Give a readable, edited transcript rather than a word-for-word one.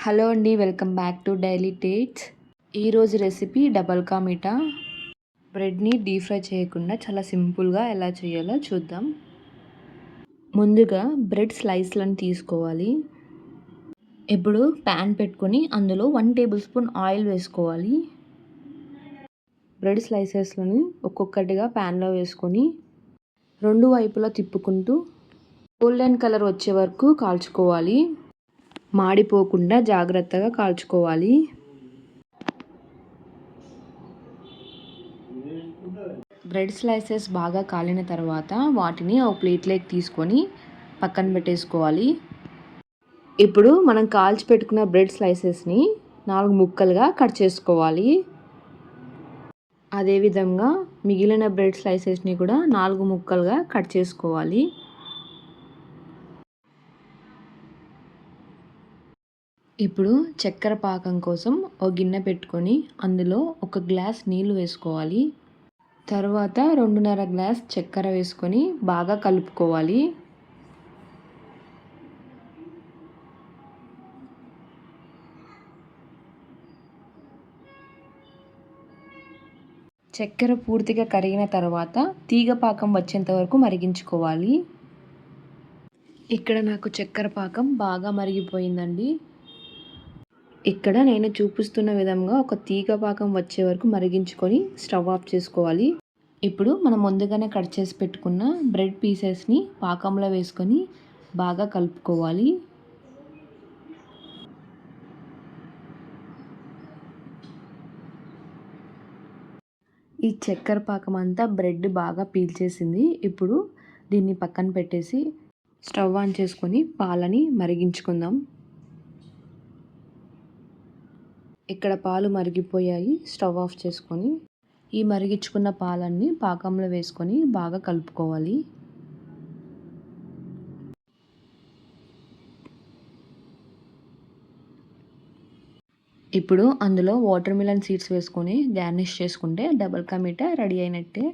Hello అండి, welcome back to daily టేట్స్. ఈరోజు recipe double ka meetha. బ్రెడ్ని deep fry చేయకుండా చాలా సింపుల్గా ఎలా చేయాలో చూద్దాం. ముందుగా బ్రెడ్ స్లైస్లను తీసుకోవాలి. ఇప్పుడు ప్యాన్ పెట్టుకొని అందులో 1 టేబుల్ స్పూన్ ఆయిల్ వేసుకోవాలి. బ్రెడ్ స్లైసెస్లను ఒక్కొక్కటిగా ప్యాన్లో వేసుకొని 2 వైపులా తిప్పుకుంటూ గోల్డెన్ కలర్ వచ్చే వరకు కాల్చుకోవాలి. మాడిపోకుండా జాగ్రత్తగా కాల్చుకోవాలి. బ్రెడ్ స్లైసెస్ బాగా కాలిన తర్వాత వాటిని ఒక ప్లేట్లోకి తీసుకొని పక్కన పెట్టేసుకోవాలి. ఇప్పుడు మనం కాల్చి పెట్టుకున్న బ్రెడ్ స్లైసెస్ని 4 ముక్కలుగా కట్ చేసుకోవాలి. అదేవిధంగా మిగిలిన బ్రెడ్ స్లైసెస్ని కూడా 4 ముక్కలుగా కట్ చేసుకోవాలి. ఇప్పుడు చక్కెర పాకం కోసం ఒక గిన్నె పెట్టుకొని అందులో 1 గ్లాస్ నీళ్లు వేసుకోవాలి. తర్వాత 2.5 గ్లాస్ చక్కెర వేసుకొని బాగా కలుపుకోవాలి. చక్కెర పూర్తిగా కరిగిన తర్వాత తీగ పాకం వచ్చేంత వరకు మరిగించుకోవాలి. ఇక్కడ నాకు చక్కెర పాకం బాగా మరిగిపోయిందండి. ఇక్కడ నేను చూపిస్తున్న విధంగా ఒక తీగ పాకం వచ్చే వరకు మరిగించుకొని స్టవ్ ఆఫ్ చేసుకోవాలి. ఇప్పుడు మనం ముందుగానే కట్ చేసి పెట్టుకున్న బ్రెడ్ పీసెస్ని పాకంలో వేసుకొని బాగా కలుపుకోవాలి. ఈ చక్కెర పాకం అంతా బ్రెడ్ బాగా పీల్చేసింది. ఇప్పుడు దీన్ని పక్కన పెట్టేసి స్టవ్ ఆన్ చేసుకొని పాలని మరిగించుకుందాం. ఇక్కడ పాలు మరిగిపోయాయి. స్టవ్ ఆఫ్ చేసుకొని ఈ మరిగించుకున్న పాలన్నీ పాకంలో వేసుకొని బాగా కలుపుకోవాలి. ఇప్పుడు అందులో వాటర్ మిలన్ సీడ్స్ వేసుకొని గార్నిష్ చేసుకుంటే డబల్ కా మీఠా రెడీ అయినట్టే.